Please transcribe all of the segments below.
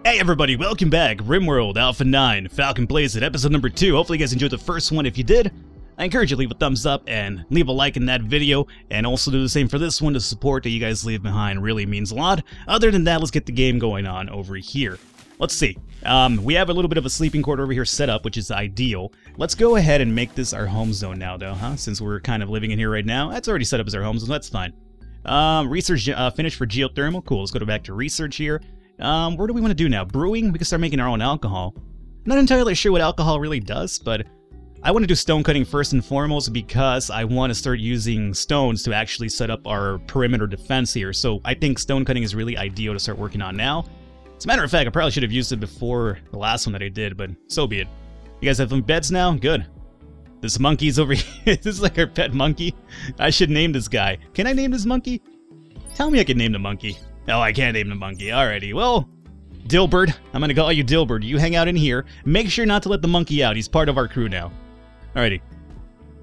Hey everybody, welcome back. RimWorld Alpha 9, Falcon Plays It, episode number 2. Hopefully you guys enjoyed the first one. If you did, I encourage you to leave a thumbs up and leave a like in that video, and also do the same for this one. The support that you guys leave behind really means a lot. Other than that, let's get the game going on over here. Let's see. We have a little bit of a sleeping quarter over here set up, which is ideal. Let's go ahead and make this our home zone now, though, huh? Since we're kind of living in here right now. That's already set up as our home zone, that's fine. Research finished for geothermal. Cool, let's go back to research here. Where do we want to do now? Brewing? We can start making our own alcohol. Not entirely sure what alcohol really does, but I want to do stone cutting first and foremost because I want to start using stones to actually set up our perimeter defense here. So I think stone cutting is really ideal to start working on now. As a matter of fact, I probably should have used it before the last one that I did, but so be it. You guys have some beds now? Good. This monkey's over here. This is like our pet monkey. I should name this guy. Can I name this monkey? Tell me I can name the monkey. Oh, I can't name the monkey. Alrighty, well, Dilbert. I'm gonna call you Dilbert. You hang out in here. Make sure not to let the monkey out. He's part of our crew now. Alrighty.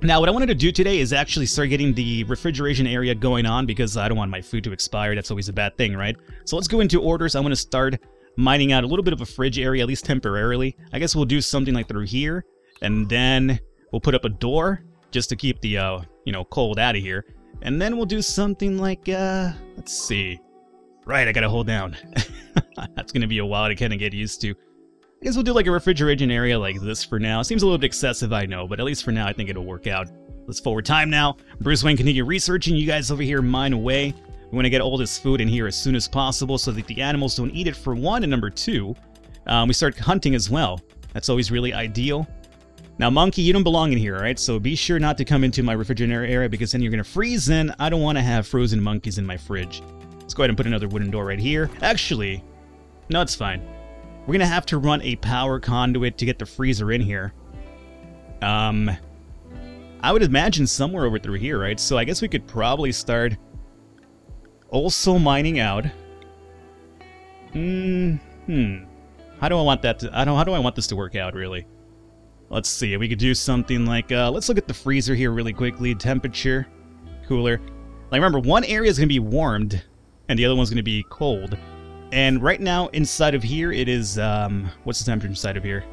Now, what I wanted to do today is actually start getting the refrigeration area going on because I don't want my food to expire. That's always a bad thing, right? So let's go into orders. I want to start mining out a little bit of a fridge area, at least temporarily. I guess we'll do something like through here, and then we'll put up a door just to keep the, cold out of here. And then we'll do something like, let's see. Right, I gotta hold down. That's gonna be a while to kind of get used to. I guess we'll do like a refrigeration area like this for now. Seems a little bit excessive, I know, but at least for now I think it'll work out. Let's forward time now. Bruce Wayne continue researching. You guys over here mine away. We want to get all this food in here as soon as possible so that the animals don't eat it, for one, and number two, we start hunting as well. That's always really ideal. Now, monkey, you don't belong in here, alright? So be sure not to come into my refrigerator area because then you're gonna freeze in. I don't want to have frozen monkeys in my fridge. Let's go ahead and put another wooden door right here. Actually, no, it's fine. We're gonna have to run a power conduit to get the freezer in here. I would imagine somewhere over through here, right? So I guess we could probably start also mining out. How do I want that to, how do I want this to work out, really? Let's see, we could do something like, let's look at the freezer here really quickly. Temperature, cooler. Like, remember, one area is gonna be warmed and the other one's going to be cold. And right now, inside of here, it is, what's the temperature inside of here?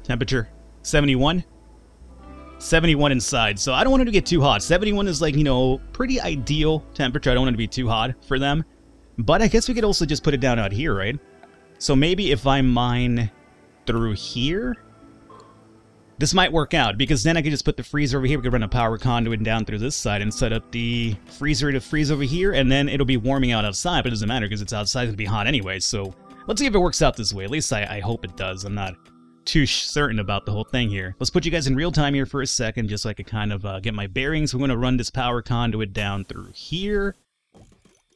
Temperature, 71? 71 inside, so I don't want it to get too hot. 71 is like, pretty ideal temperature. I don't want it to be too hot for them. But I guess we could also just put it down out here, right? So maybe if I mine through here, this might work out, because then I could just put the freezer over here. We could run a power conduit down through this side and set up the freezer to freeze over here, and then it'll be warming out outside, but it doesn't matter because it's outside. It'll be hot anyway, so let's see if it works out this way. At least I hope it does. I'm not too certain about the whole thing here. Let's put you guys in real time here for a second, just so I can kind of get my bearings. We're going to run this power conduit down through here,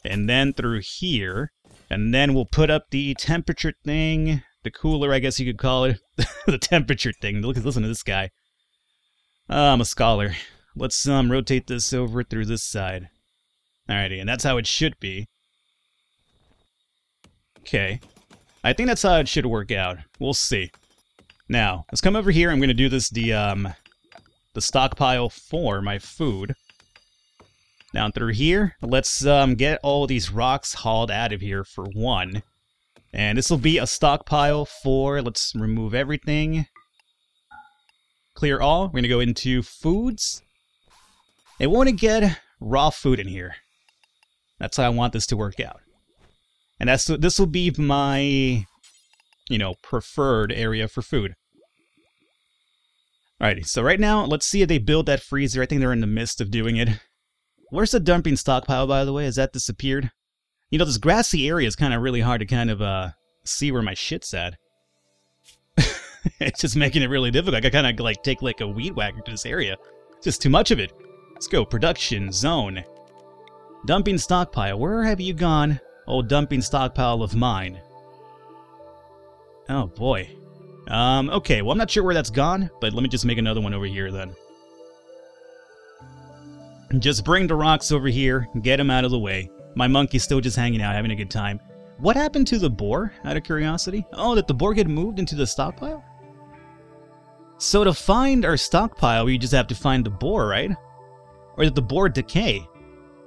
and then through here, and then we'll put up the temperature thing. The cooler, I guess you could call it. The temperature thing. Listen to this guy. I'm a scholar. Let's rotate this over through this side. Alrighty, and that's how it should be. Okay. I think that's how it should work out. We'll see. Now, let's come over here. I'm going to do this, the stockpile for my food. Down through here. Let's get all these rocks hauled out of here for one. And this will be a stockpile for, let's remove everything. Clear all. We're going to go into foods. I want to get raw food in here. That's how I want this to work out. And this will be my, preferred area for food. Alrighty, so right now, let's see if they build that freezer. I think they're in the midst of doing it. Where's the dumping stockpile, by the way? Has that disappeared? This grassy area is kind of really hard to kind of see where my shit's at. It's just making it really difficult. I gotta kind of like take like a weed whacker to this area. It's just too much of it. Let's go. Production zone. Dumping stockpile. Where have you gone, old dumping stockpile of mine? Oh boy. Okay, well I'm not sure where that's gone, but let me just make another one over here then. Just bring the rocks over here, get them out of the way. My monkey's still just hanging out, having a good time. What happened to the boar, out of curiosity? Oh, did the boar get moved into the stockpile? So to find our stockpile, we just have to find the boar, right? Or did the boar decay?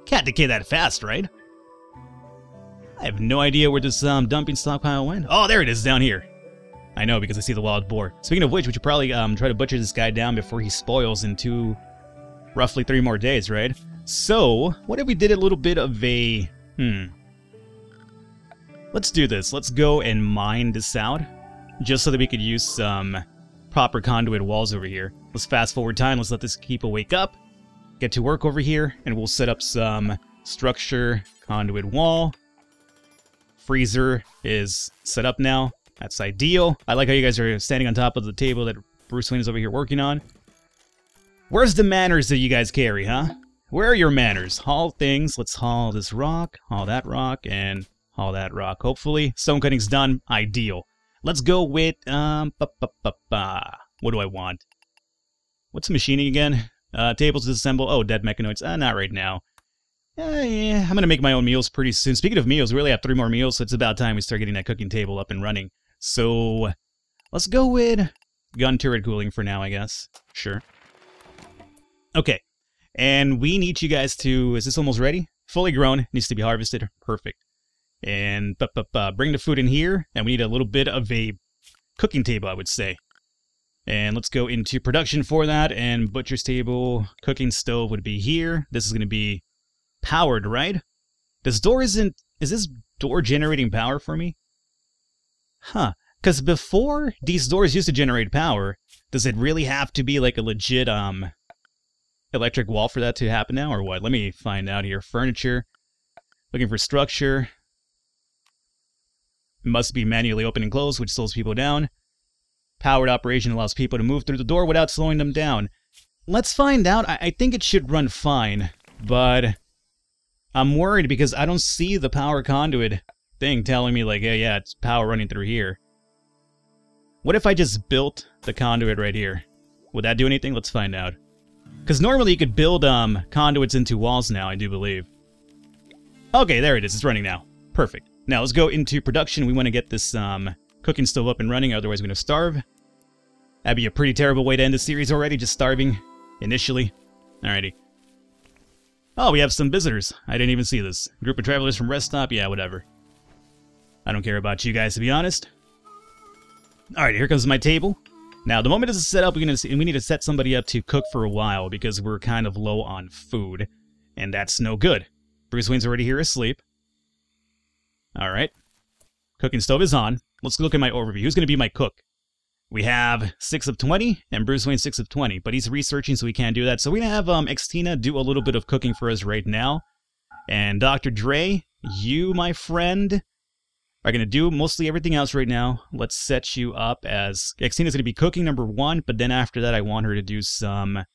Can't decay that fast, right? I have no idea where this dumping stockpile went. Oh, there it is down here. I know because I see the wild boar. Speaking of which, we should probably try to butcher this guy down before he spoils in roughly 3 more days, right? So, what if we did a little bit of a... Let's do this. Let's go and mine this out, just so that we could use some proper conduit walls over here. Let's fast forward time. Let's let this keeper wake up, get to work over here, and we'll set up some structure, conduit wall. Freezer is set up now. That's ideal. I like how you guys are standing on top of the table that Bruce Wayne is over here working on. Where's the manners that you guys carry, huh? Where are your manners? Haul things. Let's haul this rock, haul that rock, and haul that rock. Hopefully, stone cutting's done. Ideal. Let's go with, what do I want? What's machining again? Tables to assemble. Oh, dead mechanoids. Not right now. Yeah, I'm gonna make my own meals pretty soon. Speaking of meals, we really have 3 more meals, so it's about time we start getting that cooking table up and running. So, let's go with gun turret cooling for now, I guess. Sure. Okay. And we need you guys to... Is this almost ready? Fully grown. Needs to be harvested. Perfect. And bring the food in here. And we need a little bit of a cooking table, I would say. And let's go into production for that. And butcher's table, cooking stove would be here. This is going to be powered, right? This door isn't... Is this door generating power for me? Huh. Because before these doors used to generate power, does it really have to be like a legit electric wall for that to happen now, or what? Let me find out here. Furniture. Looking for structure. Must be manually open and closed, which slows people down. Powered operation allows people to move through the door without slowing them down. Let's find out. I think it should run fine, but I'm worried because I don't see the power conduit thing telling me like, yeah, it's power running through here. What if I just built the conduit right here? Would that do anything? Let's find out. Because normally you could build conduits into walls now, I do believe. Okay, there it is. It's running now. Perfect. Now let's go into production. We want to get this cooking stove up and running, otherwise we're going to starve. That'd be a pretty terrible way to end the series already, just starving initially. Alrighty. Oh, we have some visitors. I didn't even see this. Group of travelers from rest stop? Yeah, whatever. I don't care about you guys, to be honest. Alright, here comes my table. Now, the moment this is set up, we need to set somebody up to cook for a while because we're kind of low on food. And that's no good. Bruce Wayne's already here asleep. Alright. Cooking stove is on. Let's look at my overview. Who's going to be my cook? We have 6 of 20, and Bruce Wayne 6 of 20. But he's researching, so we can't do that. So we're going to have Xtina do a little bit of cooking for us right now. And Dr. Dre, you, my friend, are going to do mostly everything else right now. Let's set you up as... Xtina's going to be cooking number 1, but then after that I want her to do some...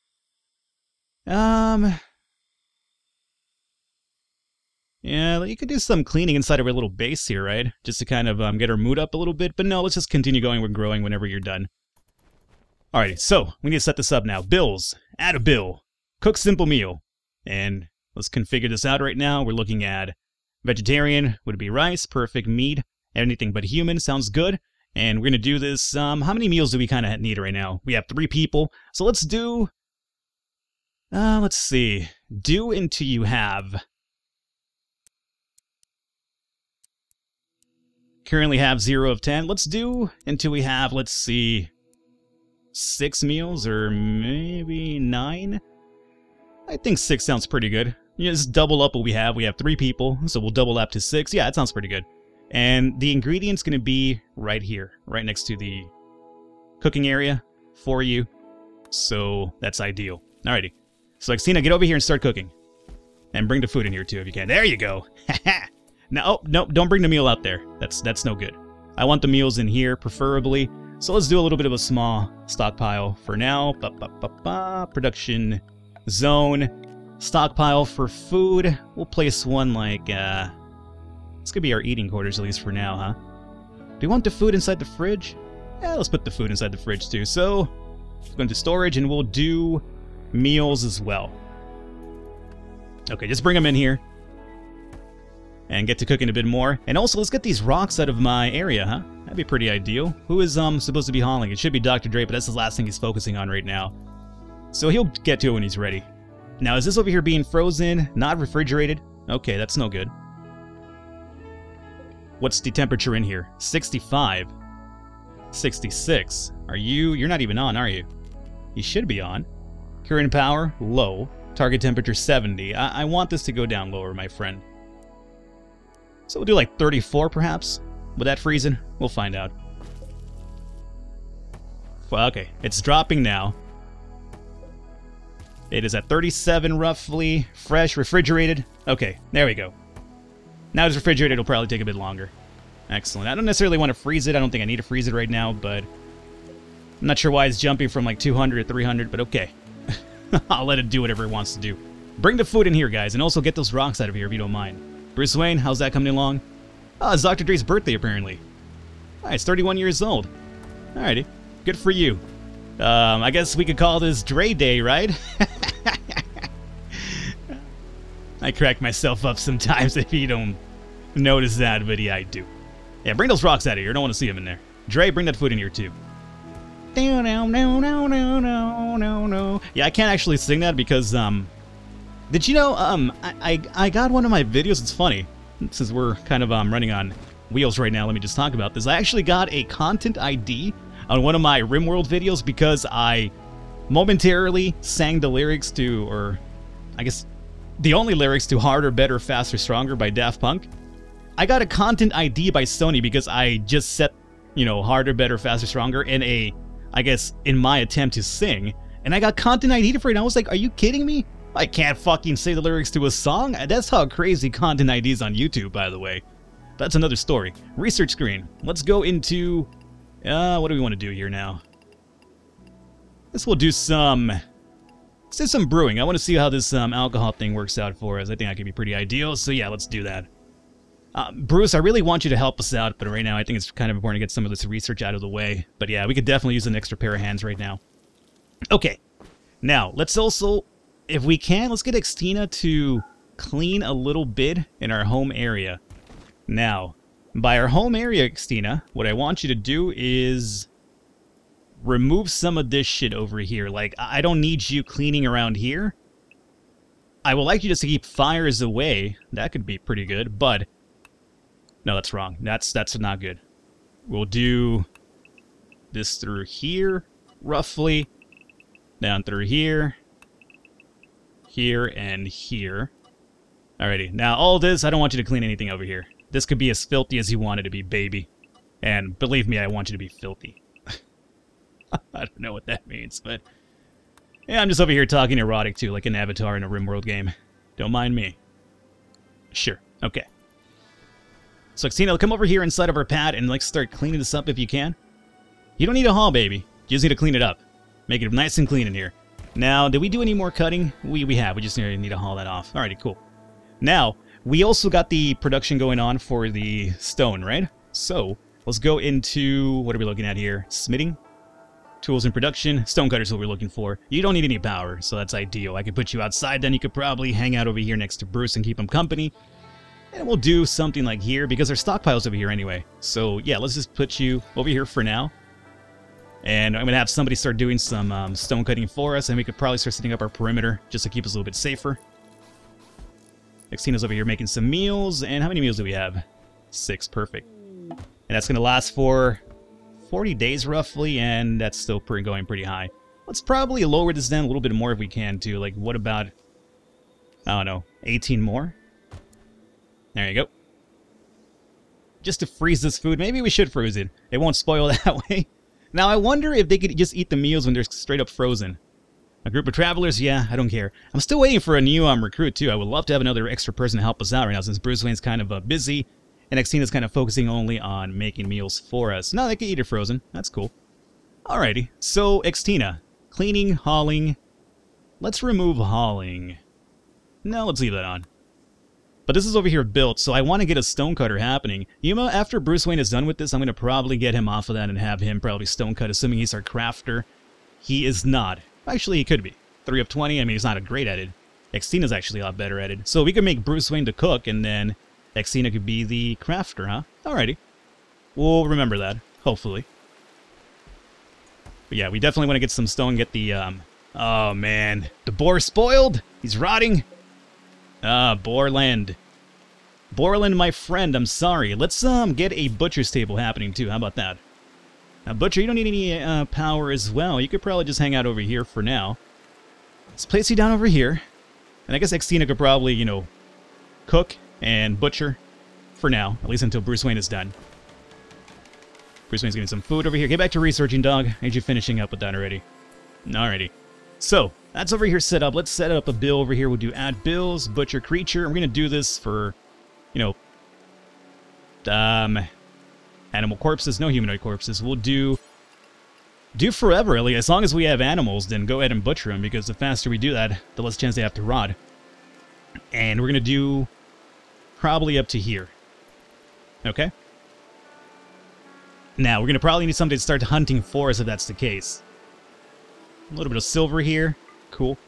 Yeah, you could do some cleaning inside of our little base here, right? Just to kind of get her mood up a little bit. But no, let's just continue going with growing whenever you're done. Alrighty, so we need to set this up now. Bills. Add a bill. Cook simple meal. And let's configure this out right now. We're looking at vegetarian. Would it be rice? Perfect. Meat. Anything but human. Sounds good. And we're going to do this. How many meals do we kind of need right now? We have 3 people. So let's do... let's see. Do until you have... Currently have 0 of 10. Let's do until we have, let's see, 6 meals or maybe 9. I think 6 sounds pretty good. You just double up what we have. We have 3 people, so we'll double up to 6. Yeah, that sounds pretty good. And the ingredient's going to be right here, right next to the cooking area for you. So that's ideal. Alrighty. So Xtina, get over here and start cooking. And bring the food in here too if you can. There you go. Haha. Now, oh, no, don't bring the meal out there. That's no good. I want the meals in here, preferably. So let's do a little bit of a small stockpile for now. Production zone. Stockpile for food. We'll place one like, this could be our eating quarters at least for now, huh? Do you want the food inside the fridge? Yeah, let's put the food inside the fridge too. So, let's go into storage and we'll do meals as well. Okay, just bring them in here. And get to cooking a bit more. And also, let's get these rocks out of my area, huh? That'd be pretty ideal. Who is supposed to be hauling? It should be Dr. Dre, but that's the last thing he's focusing on right now. So he'll get to it when he's ready. Now, is this over here being frozen, not refrigerated? Okay, that's no good. What's the temperature in here? 65. 66. You're not even on, are you? You should be on. Current power, low. Target temperature, 70. I want this to go down lower, my friend. So we'll do like 34, perhaps? Would that freeze it? We'll find out. Well, okay, it's dropping now. It is at 37, roughly. Fresh, refrigerated. Okay, there we go. Now it's refrigerated, it'll probably take a bit longer. Excellent. I don't necessarily want to freeze it. I don't think I need to freeze it right now, but I'm not sure why it's jumping from like 200 to 300, but okay. I'll let it do whatever it wants to do. Bring the food in here, guys, and also get those rocks out of here if you don't mind. Bruce Wayne, how's that coming along? Oh, it's Dr. Dre's birthday, apparently. Alright, it's 31 years old. Alrighty. Good for you. I guess we could call this Dre Day, right? I crack myself up sometimes if you don't notice that, but yeah, I do. Yeah, bring those rocks out of here. I don't want to see them in there. Dre, bring that food in here, too. Yeah, I can't actually sing that because, did you know, I got one of my videos, it's funny, since we're kind of, running on wheels right now, let me just talk about this. I actually got a content ID on one of my RimWorld videos because I momentarily sang the lyrics to, or, I guess, the only lyrics to Harder, Better, Faster, Stronger by Daft Punk. I got a content ID by Sony because I just set, you know, Harder, Better, Faster, Stronger in a, I guess, in my attempt to sing, and I got content ID for it, and I was like, are you kidding me? I can't fucking say the lyrics to a song? That's how crazy content ID is on YouTube, by the way. That's another story. Research screen. Let's go into, what do we want to do here now? This will do some, let's do some brewing. I want to see how this alcohol thing works out for us. I think that could be pretty ideal, so yeah, let's do that. Bruce, I really want you to help us out, but right now I think it's kind of important to get some of this research out of the way. But yeah, we could definitely use an extra pair of hands right now. Okay, now let's also, if we can, let's get Xtina to clean a little bit in our home area. Now, by our home area, Xtina, what I want you to do is remove some of this shit over here. Like, I don't need you cleaning around here. I would like you just to keep fires away. That could be pretty good, but no, that's wrong. That's not good. We'll do this through here, roughly. Down through here. Here and here. Alrighty. Now, all this, I don't want you to clean anything over here. This could be as filthy as you want it to be, baby. And believe me, I want you to be filthy. I don't know what that means, but yeah, I'm just over here talking erotic too, like an avatar in a RimWorld game. Don't mind me. Sure. Okay. So, Xtina, come over here inside of our pad and like start cleaning this up if you can. You don't need a haul, baby. You just need to clean it up. Make it nice and clean in here. Now, did we do any more cutting? We have. We just need to haul that off. Alrighty, cool. Now, we also got the production going on for the stone, right? So, let's go into, what are we looking at here? Smithing? Tools in production. Stonecutter is what we're looking for. You don't need any power, so that's ideal. I could put you outside, then you could probably hang out over here next to Bruce and keep him company. And we'll do something like here, because our stockpile's over here anyway. So, yeah, let's just put you over here for now. And I'm going to have somebody start doing some stone cutting for us, and we could probably start setting up our perimeter just to keep us a little bit safer. Xtina's over here making some meals, and how many meals do we have? 6, perfect. And that's going to last for 40 days roughly, and that's still going pretty high. Let's probably lower this down a little bit more if we can too. Like, what about, I don't know, 18 more? There you go. Just to freeze this food. Maybe we should freeze it. It won't spoil that way. Now, I wonder if they could just eat the meals when they're straight up frozen. A group of travelers? Yeah, I don't care. I'm still waiting for a new recruit, too. I would love to have another extra person to help us out right now, since Bruce Wayne's kind of busy, and Xtina's kind of focusing only on making meals for us. No, they can eat it frozen. That's cool. Alrighty. So, Xtina. Cleaning, hauling. Let's remove hauling. No, let's leave that on. But this is over here built, so I want to get a stonecutter happening. Yuma, after Bruce Wayne is done with this, I'm going to probably get him off of that and have him probably stonecut, assuming he's our crafter. He is not. Actually, he could be. 3 of 20, I mean, he's not a great at it. Xtina's actually a lot better at it. So we could make Bruce Wayne to cook, and then Xtina could be the crafter, huh? Alrighty. We'll remember that, hopefully. But yeah, we definitely want to get some stone, get the, oh man. The boar spoiled? He's rotting? Ah, boar land. Borland, my friend, I'm sorry. Let's get a butcher's table happening too. How about that? Now, Butcher, you don't need any power as well. You could probably just hang out over here for now. Let's place you down over here. And I guess Xtina could probably, you know, cook and butcher for now. At least until Bruce Wayne is done. Bruce Wayne's getting some food over here. Get back to researching, dog. I need you finishing up with that already. Alrighty. So, that's over here set up. Let's set up a bill over here. We'll do add bills, butcher creature. We're going to do this for, you know, animal corpses, no humanoid corpses. We'll do forever, really. As long as we have animals, then go ahead and butcher them, because the faster we do that, the less chance they have to rot. And we're going to do probably up to here. Okay? Now, we're going to probably need something to start hunting for us if that's the case. A little bit of silver here. Cool.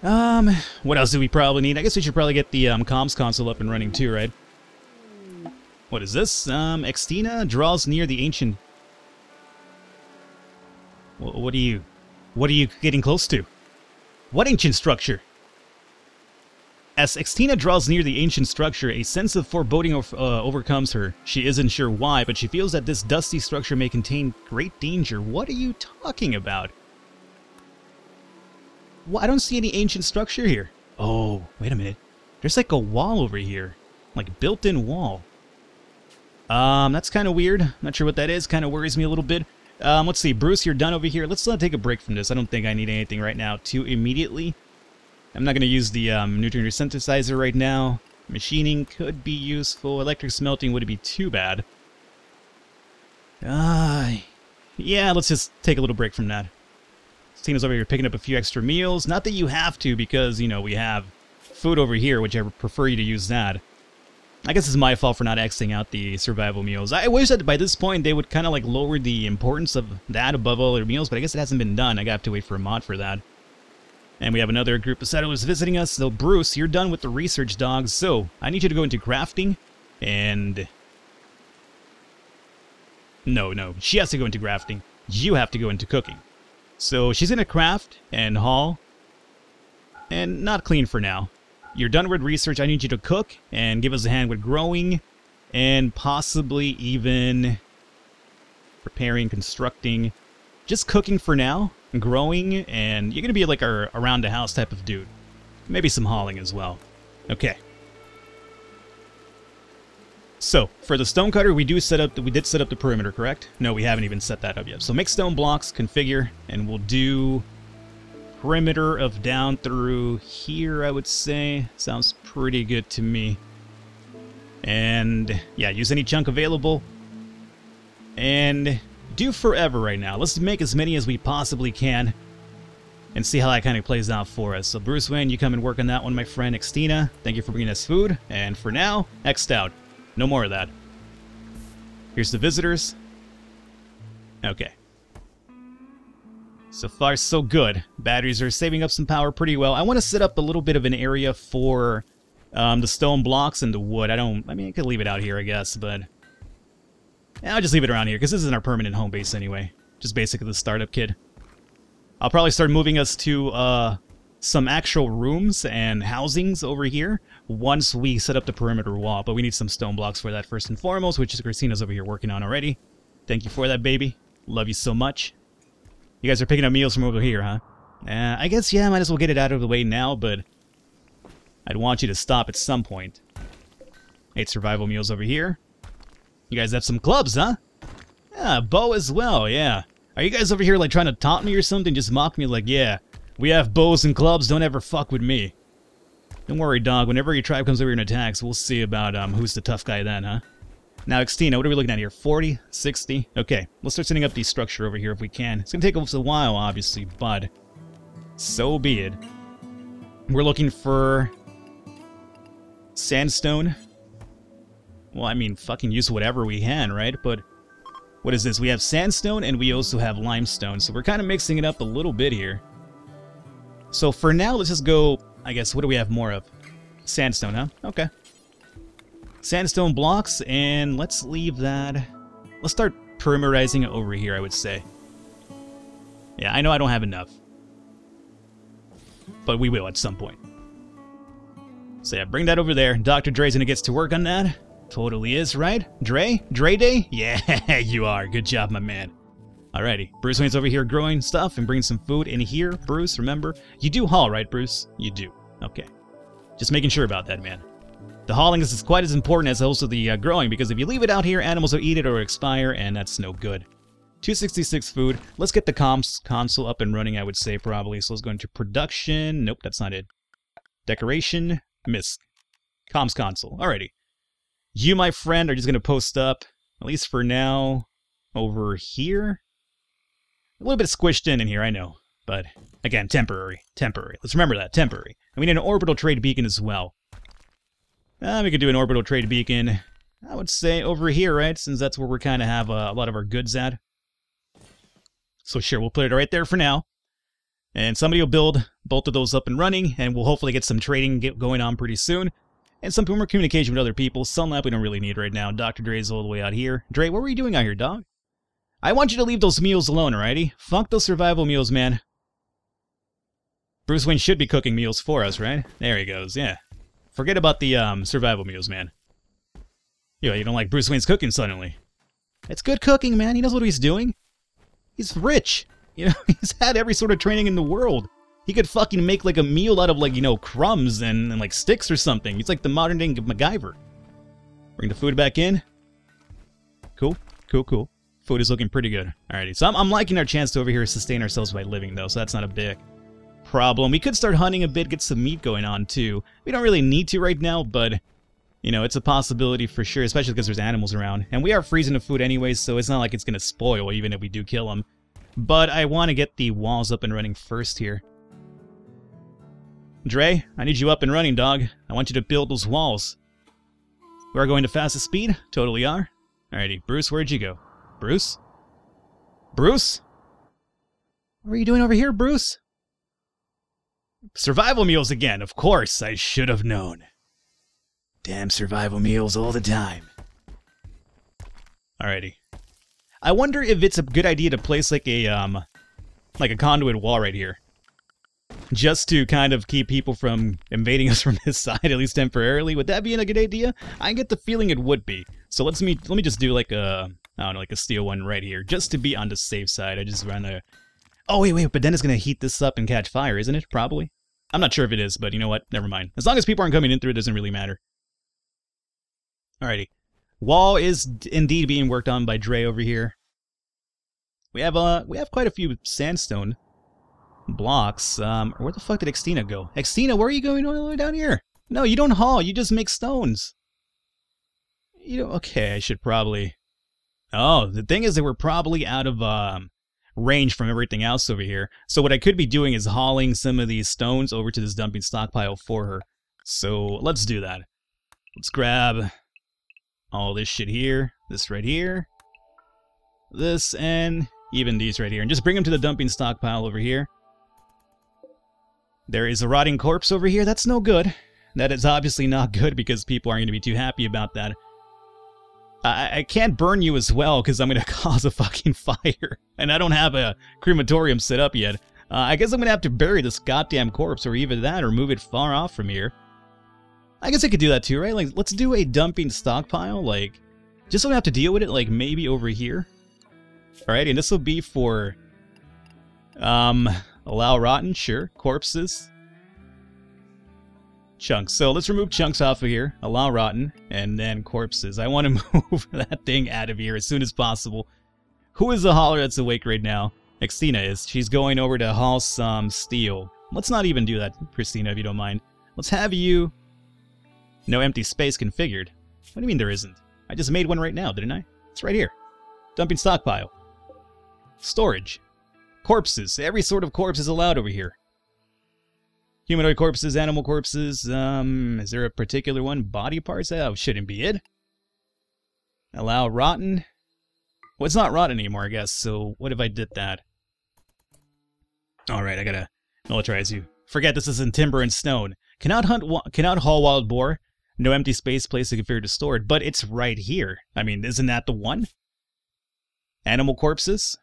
What else do we probably need? I guess we should probably get the comms console up and running too, right? What is this? Xtina draws near the ancient... What are you getting close to? What ancient structure? As Xtina draws near the ancient structure, a sense of foreboding overcomes her. She isn't sure why, but she feels that this dusty structure may contain great danger. What are you talking about? Well, I don't see any ancient structure here. Oh, wait a minute. There's like a wall over here. Like built-in wall. That's kind of weird. Not sure what that is. Kind of worries me a little bit. Let's see. Bruce, you're done over here. Let's take a break from this. I don't think I need anything right now too immediately. I'm not going to use the nutrient synthesizer right now. Machining could be useful. Electric smelting wouldn't be too bad. Yeah, let's just take a little break from that. Tina's over here picking up a few extra meals. Not that you have to, because, you know, we have food over here, which I would prefer you to use that. I guess it's my fault for not Xing out the survival meals. I wish that by this point they would kind of like lower the importance of that above all other meals, but I guess it hasn't been done. I got to wait for a mod for that. And we have another group of settlers visiting us. So, Bruce, you're done with the research, dogs. So, I need you to go into crafting. And... No. She has to go into crafting. You have to go into cooking. So, she's going to craft and haul. And not clean for now. You're done with research. I need you to cook and give us a hand with growing. And possibly even preparing, constructing. Just cooking for now. Growing, and you're going to be like our around-the-house type of dude. Maybe some hauling as well. Okay. So, for the stonecutter, we did set up the perimeter, correct? No, we haven't even set that up yet. So make stone blocks, configure, and we'll do perimeter of down through here, I would say. Sounds pretty good to me. And, yeah, use any chunk available. And... do forever right now. Let's make as many as we possibly can and see how that kind of plays out for us. So Bruce Wayne, you come and work on that one, my friend. Xtina, thank you for bringing us food. And for now, X'd out. No more of that. Here's the visitors. Okay. So far, so good. Batteries are saving up some power pretty well. I want to set up a little bit of an area for the stone blocks and the wood. I mean, I could leave it out here, I guess, but... yeah, I'll just leave it around here, because this isn't our permanent home base anyway. Just basically the startup kid. I'll probably start moving us to some actual rooms and housings over here once we set up the perimeter wall. But we need some stone blocks for that first and foremost, which is Christina's over here working on already. Thank you for that, baby. Love you so much. You guys are picking up meals from over here, huh? I guess, yeah, might as well get it out of the way now, but I'd want you to stop at some point. 8 survival meals over here. You guys have some clubs, huh? Yeah, bow as well, yeah. Are you guys over here, like, trying to taunt me or something? Just mock me like, yeah, we have bows and clubs, don't ever fuck with me. Don't worry, dog. Whenever your tribe comes over here and attacks, we'll see about who's the tough guy then, huh? Now, Xtina, what are we looking at here? 40? 60? Okay, let's start setting up the structure over here if we can. It's gonna take us a while, obviously, but so be it. We're looking for sandstone. Well, I mean, fucking use whatever we can, right? But what is this? We have sandstone and we also have limestone. So we're kind of mixing it up a little bit here. So for now, let's just go, I guess, what do we have more of? Sandstone, huh? Okay. Sandstone blocks, and let's leave that. Let's start perimeterizing it over here, I would say. Yeah, I know I don't have enough. But we will at some point. So yeah, bring that over there. Dr. Dre's gonna get to work on that. Totally is, right? Dre? Dre Day? Yeah, you are. Good job, my man. Alrighty, Bruce Wayne's over here growing stuff and bringing some food in here. Bruce, remember, you do haul, right, Bruce? You do. Okay. Just making sure about that, man. The hauling is quite as important as also the growing, because if you leave it out here, animals will eat it or expire, and that's no good. 266 food. Let's get the comms console up and running, I would say, probably. So let's go into production. Nope, that's not it. Decoration. Miss. Comms console. Alrighty. You, my friend, are just going to post up, at least for now, over here. A little bit squished in here, I know. But, again, temporary. Temporary. Let's remember that. Temporary. And we need an orbital trade beacon as well. We could do an orbital trade beacon, I would say, over here, right? Since that's where we kind of have a lot of our goods at. So sure, we'll put it right there for now. And somebody will build both of those up and running, and we'll hopefully get some trading going on pretty soon. And some more communication with other people. Sunlap we don't really need right now. Dr. Dre's all the way out here. Dre, what were you doing out here, dog? I want you to leave those meals alone, alrighty? Fuck those survival meals, man. Bruce Wayne should be cooking meals for us, right? There he goes, yeah. Forget about the survival meals, man. You don't like Bruce Wayne's cooking suddenly. It's good cooking, man. He knows what he's doing. He's rich. You know, he's had every sort of training in the world. He could fucking make like a meal out of like, you know, crumbs and like sticks or something. He's like the modern day MacGyver. Bring the food back in. Cool, cool, cool. Food is looking pretty good. Alrighty, so I'm liking our chance to over here sustain ourselves by living though, so that's not a big problem. We could start hunting a bit, get some meat going on too. We don't really need to right now, but you know, it's a possibility for sure, especially because there's animals around. And we are freezing the food anyways, so it's not like it's gonna spoil even if we do kill them. But I want to get the walls up and running first here. Dre, I need you up and running, dog. I want you to build those walls. We are going to fastest speed? Totally are. Alrighty, Bruce, where'd you go? Bruce? Bruce? What are you doing over here, Bruce? Survival meals again, of course. I should have known. Damn survival meals all the time. Alrighty. I wonder if it's a good idea to place like a conduit wall right here. Just to kind of keep people from invading us from this side, at least temporarily. Would that be a good idea? I get the feeling it would be. So let me just do like a, I don't know, like a steel one right here, just to be on the safe side. I just ran a... Oh, wait, but then it's going to heat this up and catch fire, isn't it? Probably. I'm not sure if it is, but you know what? Never mind. As long as people aren't coming in through, it doesn't really matter. Alrighty. Wall is indeed being worked on by Dre over here. We have quite a few sandstone blocks. Where the fuck did Xtina go? Xtina, where are you going all the way down here? No, you don't haul. You just make stones. Okay, I should probably... Oh, the thing is that we're probably out of range from everything else over here. So what I could be doing is hauling some of these stones over to this dumping stockpile for her. So let's do that. Let's grab all this shit here, this right here, this, and even these right here, and just bring them to the dumping stockpile over here. There is a rotting corpse over here. That's no good. That is obviously not good because people aren't going to be too happy about that. I can't burn you as well because I'm going to cause a fucking fire. And I don't have a crematorium set up yet. I guess I'm going to have to bury this goddamn corpse, or either that or move it far off from here. I guess I could do that too, right? Like, let's do a dumping stockpile, like, just so I don't have to deal with it, like, maybe over here. Alright, and this will be for, allow rotten, sure. Corpses. Chunks. So let's remove chunks off of here. Allow rotten, and then corpses. I want to move that thing out of here as soon as possible. Who is the hauler that's awake right now? Xtina is. She's going over to haul some steel. Let's not even do that, Christina, if you don't mind. Let's have you... No empty space configured. What do you mean there isn't? I just made one right now, didn't I? It's right here. Dumping stockpile. Storage. Corpses. Every sort of corpse is allowed over here. Humanoid corpses, animal corpses, is there a particular one? Body parts? Oh, shouldn't be it. Allow rotten. Well, it's not rotten anymore, I guess, so what if I did that? Alright, I gotta militarize you. Forget this isn't timber and stone. Cannot haul wild boar. No empty space place to configure to store it, but it's right here. I mean, isn't that the one? Animal corpses?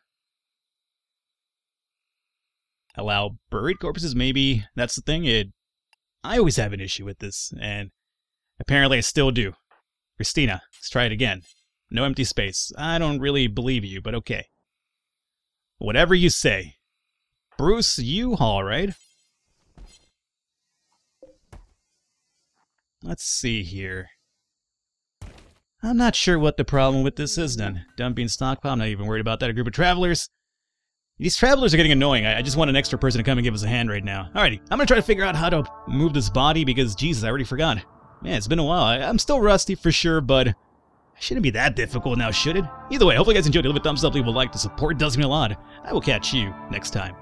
Allow buried corpses, maybe that's the thing. I always have an issue with this, and apparently I still do. Christina, let's try it again. No empty space. I don't really believe you, but okay. Whatever you say. Bruce U-Haul, right? Let's see here. I'm not sure what the problem with this is then. Dumping stockpile, I'm not even worried about that. A group of travelers. These travelers are getting annoying. I just want an extra person to come and give us a hand right now. Alrighty, I'm gonna try to figure out how to move this body because, Jesus, I already forgot. Man, it's been a while. I'm still rusty for sure, but it shouldn't be that difficult now, should it? Either way, hopefully you guys enjoyed it. Leave a thumbs up, leave a like. The support does mean a lot. I will catch you next time.